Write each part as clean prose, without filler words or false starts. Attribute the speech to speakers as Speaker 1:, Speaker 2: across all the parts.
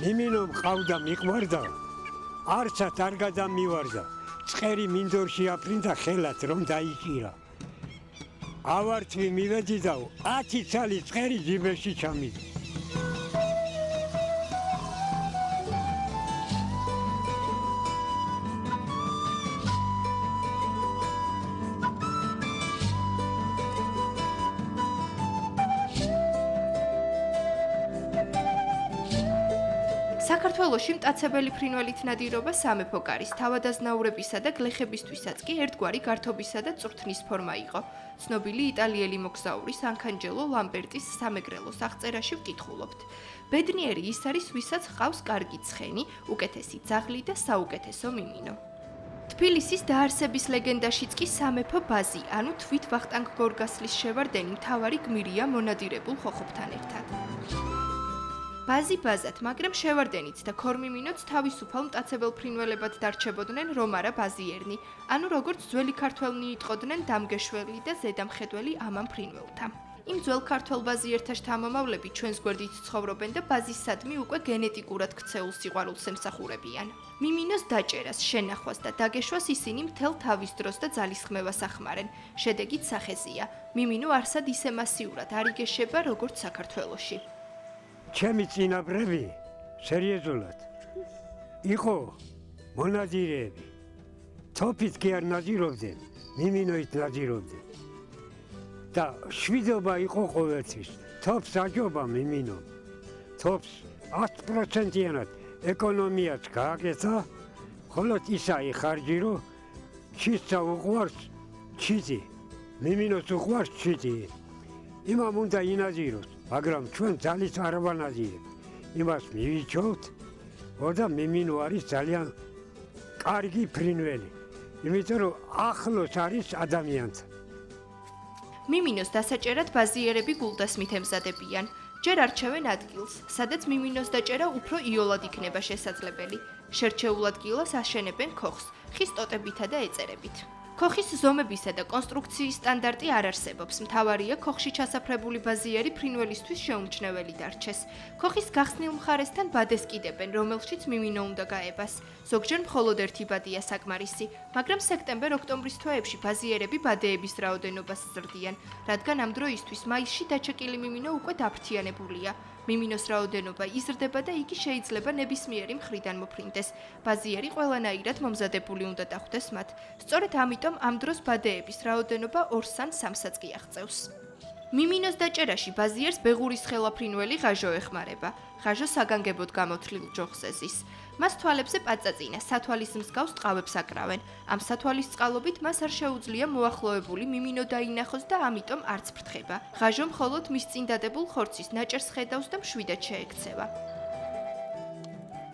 Speaker 1: მიმინო მყავდა მიყვარდა არცად არ გადამივარდა წყერი მინდორში აფრინდა ხელად რომ დაიჭირა ავართვი მივედი და 10 ცალი წყერი ჯიბეში ჩამიდო
Speaker 2: საქართველოში მტაცებელი ფრინველით ნადირობა სამეფო კარის, თავადაზნაურებისა და გლეხებისთვისაც კი ერთგვარი გართობისა და წვრთნის ფორმა იყო. ცნობილი იტალიელი მოგზაურის ანკანჯელო ლამბერტის სამეგრელოს აღწერაში ვკითხულობთ. ბედნიერი ის არის, ვისაც ჰყავს კარგი ცხენი, უკეთესი ძაღლი და საუკეთესო მიმინო. თბილისის დაარსების ლეგენდაშიც კი სამეფო ბაზი, ანუ თვით ვახტანგ გორგასლის შევარდენი მთავარი გმირია მონადირებულ ხოხობთან ერთად. ბაზი ბაზად, მაგრამ შევარდენიც და ქორმიმინოც თავისუფალ მტაცებელ ფრინველებად დარჩებოდნენ რომ არა ბაზიერნი, ანუ როგორც ძველი ქართველნი იტყოდნენ დამგეშველი და ზედამხედველი ამან ფრინველთა. იმ ძველ ქართველ ბაზიერთა შთამომავლები ჩვენს გვერდით ცხოვრობენ და ბაზისადმი უკვე გენეტიკურად ქცეულ სიყვარულს ემსახურებიან. მიმინოს დაჭერას, შენახვას და დაგეშვას ისინი მთელ თავის დროს და ძალისხმევას ახმარენ. შედეგით სახეზია. მიმინო არსად ისე მასიურად არ იგეშება როგორც საქართველოში.
Speaker 1: ჩემი წინაპრები სერიოზულად იყო მონადირეები. თოფით კი არ ნადირობდნენ, მიმინოით ნადირობდნენ. და შვიდობა იყო ყოველთვის. თოფს აჯობა მიმინო. თოფს 100%-იანად ეკონომიაც გააკეთა, ხოლო ისა იხარჯი, რომ ჩიტსა უყვარს ჩიტი, მიმინოს უყვარს ჩიტი. იმამ უნდა ინადიროს. მაგრამ ჩვენ ძალით არ ვანადირებთ. იმას მივიჩვევთ, და მიმინო არის ძალიან კარგი ფრინველი. იმიტომ რომ ახლოს არის ადამიანთან.
Speaker 2: მიმინოს დასაჭერად ბაზიერები გულდასმით ემზადებიან. ჯერ არჩევენ ადგილს, სადაც მიმინოს დაჭერა უფრო იოლად იქნება შესაძლებელი. შერჩეულ ადგილას აშენებენ ქოხს, ხის ტოტებითა და ეწერებით. ქოხის ზომებისა და კონსტრუქციის სტანდარტი არ არსებობს. მთავარია ქოხში ჩასაფრებული ბაზიერი ფრინველისთვის შეუმჩნეველი დარჩეს. ქოხის გახსნილ მხარესთან ბადეს კიდებენ, რომელშიც მიმინო უნდა გაებას. ზოგჯერ მხოლოდ ერთი ბადია საკმარისი, მაგრამ სექტემბერ-ოქტომბრის თვეებში ბაზიერები ბადეების რაოდენობას ზრდიან, რადგან ამ დროისთვის მაისში დაჩეკილი მიმინო უკვე დაფრთიანებულია. მიმინოს რაოდენობა იზრდება და იგი შეიძლება ნებისმიერი მხრიდან მოფრინდეს. ბაზიერი ყველანაირად მომზადებული უნდა დახვდეს მათ. სწორედ ამიტომ ამ დროს ბადეების რაოდენობა 2-3-საც კი აღწევს. მიმინოს დაჭერაში ბაზიერს ბეღურის ხელაფრინველი ღაჟო ეხმარება. ღაჟო საგანგებოდ გამოთლილ ჯოხს ეზის. მას თვალებზე პაწაწინა, სათვალის მსგავს ტყავებს აკრავენ. ამ სათვალის წყალობით მას არ შეუძლია მოახლოებული მიმინო დაინახოს და ამიტომ არც ფრთხება. ღაჟო მხოლოდ მის წინ დადებულ ხორცის ნაჭერს ხედავს და მშვიდად შეექცევა.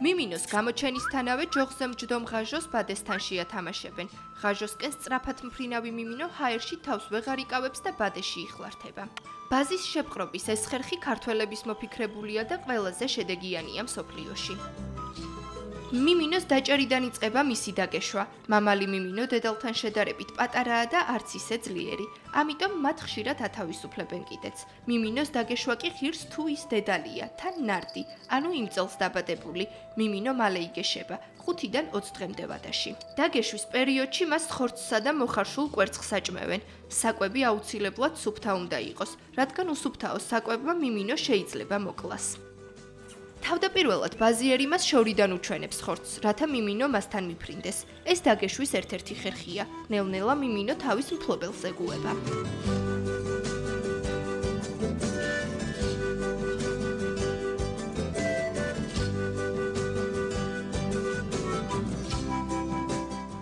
Speaker 2: მიმინოს გამოჩენისთანავე ჯოხზე მჯდომ ღაჟოს ბადესთან შეათამაშებენ. ღაჟოსკენ სწრაფად მფრინავი მიმინო ჰაერში თავს ვეღარ იკავებს და ბადეში იხლართება. ბაზის შეპყრობის ეს ხერხი ქართველების მოფიქრებულია და ყველაზე შედეგიანია მსოფლიოში. მიმინოს დაჭერიდან იწყება მისი დაგეშვა. მამალი მიმინო დედალთან შედარებით პატარაა და არც ისე ძლიერი. ამიტომ მათ ხშირად ათავისუფლებენ კიდეც. მიმინოს დაგეშვა კი ღირს თუ ის დედალია, თან ნარდი, ანუ იმ წელს დაბადებული. მიმინო მალე იგეშება, 5-დან 20 დღემდე ვადაში. დაგეშვის პერიოდში მას ხორცსა და მოხარშულ კვერცხს აჭმევენ. საკვები აუცილებლად სუფთა უნდა იყოს, რადგან უსუფთაო საკვებმა მიმინო შეიძლება მოკლას. თავდაპირველად ბაზიერი მას შორიდან უჩვენებს ხორცს, რათა მიმინო მასთან მიფრინდეს. ეს დაგეშვის ერთ-ერთი ხერხია. ნელ-ნელა მიმინო თავის მფლობელს ეგუება.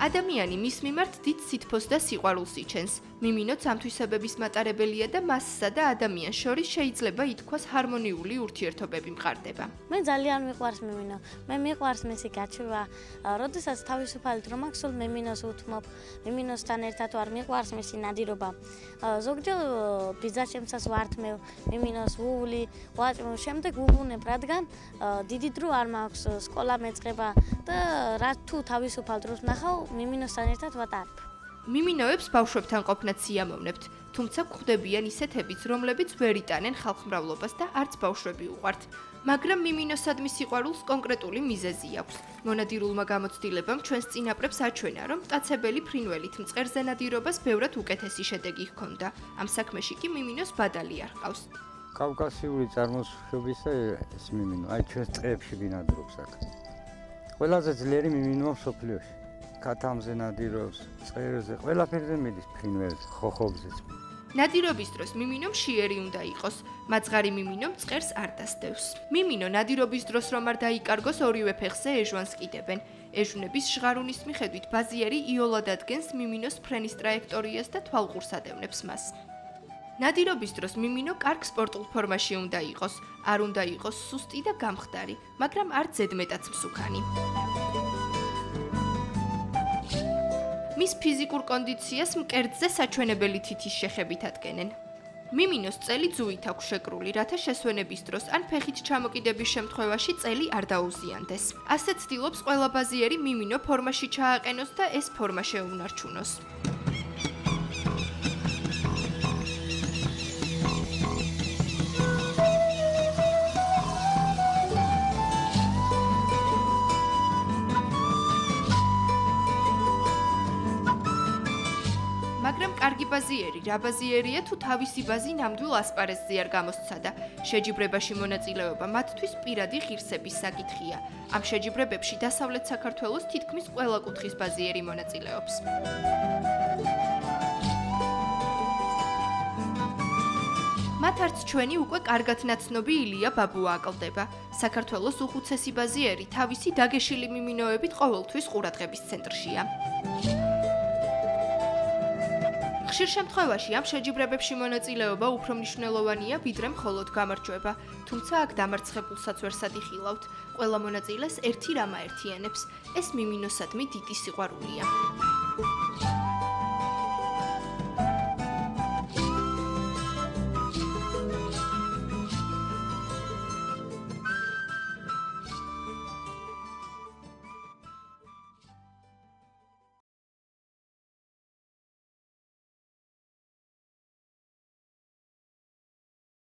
Speaker 2: ადამიანი მის მიმართ დიდ სითბოს და სიყვარულს იჩენს. მიმინოც ამ თვისებების მატარებელია და მასსა და ადამიანს შორის შეიძლება ითქვას ჰარმონიული ურთიერთობები მყარდება.
Speaker 3: მე ძალიან მიყვარს მიმინო. მე მიყვარს მისი გაჩვევა. როდესაც თავისუფალად რომ აქვს, სულ მიმინოს უთმობ. მიმინოსთან ერთად ვარ, მიყვარს მისი ნადირობა. ზოგჯერ ბიძაშემცას ვართმევ, მიმინოს ვუვლი, ვაჭმევ, შემდეგ ვუღუნებ, რადგან დიდი დრო არ მაქვს, სკოლა მეწყება და რა თუ თავისუფალ დროს ნახავ, მიმინოსთან ერთად ვატარებ.
Speaker 2: მიმინოებს ბავშვებთან ყოფნაც სიამოვნებთ, თუმცა გვხვდებიან ისეთებიც, რომლებიც ვერ იტანენ ხალხმრავლობას და არც ბავშვები უყვართ. მაგრამ მიმინოსადმი სიყვარულს კონკრეტული მიზეზი აქვს. მონადირულმა გამოცდილებამ ჩვენს წინაპრებს აჩვენა, რომ მტაცებელი ფრინველით მწყერზე ნადირობას ბევრად უკეთესი შედეგი ჰქონდა. ამ საქმეში კი მიმინოს ბადალი არ ჰყავს.
Speaker 4: კავკასიური წარმოშობისა ეს მიმინო, აი ჩვენს ტყეებში ბინადრობს აქ. ყველაზე ძლიერი მიმინოა მსოფლიოში. კათამზე ნადირობს, წყერზე, ყველაფერზე მიდის ფრინველზე, ხოხობზეც.
Speaker 2: ნადირობის დროს მიმინო მშიერი უნდა იყოს. მაძღარი მიმინო მწყერს არ დასდევს. მიმინო ნადირობის დროს რომ არ დაიკარგოს, ორივე ფეხზე ეჟვანს კიდებენ. ეჟვნების ჟღარულის მიხედვით ბაზიერი იოლად ადგენს მიმინოს ფრენის ტრაექტორიას და თვალყურს ადევნებს მას. ნადირობის დროს მიმინო კარგ სპორტულ ფორმაში უნდა იყოს. არ უნდა იყოს სუსტი და გამხდარი, მაგრამ არ ზედმეტად მსუქანი. მის ფიზიკურ კონდიციას მკერდზე საჩვენებელი თითის შეხებით ადგენენ. მიმინოს წელი ძუით აქვს შეკრული, რათა შესვენების დროს ან ფეხით ჩამოკიდების შემთხვევაში წელი არ დაუზიანდეს. ასე ცდილობს ყველა ბაზიერი მიმინო ფორმაში ჩააყენოს და ეს ფორმა შეუნარჩუნოს. მაგრამ კარგი ბაზიერი რა ბაზიერია თუ თავისი ბაზი ნამდვილ ასპარეზზე არ გამოსცადა. შეჯიბრებაში მონაწილეობა მათთვის პირადი ღირსების საკითხია. ამ შეჯიბრებებში დასავლეთ საქართველოს თითქმის ყველა კუთხის ბაზიერი მონაწილეობს. მათ არც ჩვენი უკვე კარგად ნაცნობი ილია ბაბუა აკლდება. საქართველოს უხუცესი ბაზიერი თავისი დაგეშილი მიმინოებით ყოველთვის ყურადღების ცენტრშია. ხშირ შემთხვევაში ამ შეჯიბრებებში მონაწილეობა უფრო მნიშვნელოვანია, ვიდრე მხოლოდ გამარჯვება, თუმცა აქ დამარცხებულსაც ვერ სადიხილავთ. ყველა მონაწილეს ერთი რამ აერთიანებს, ეს მიმინოსადმი დიდი სიყვარულია.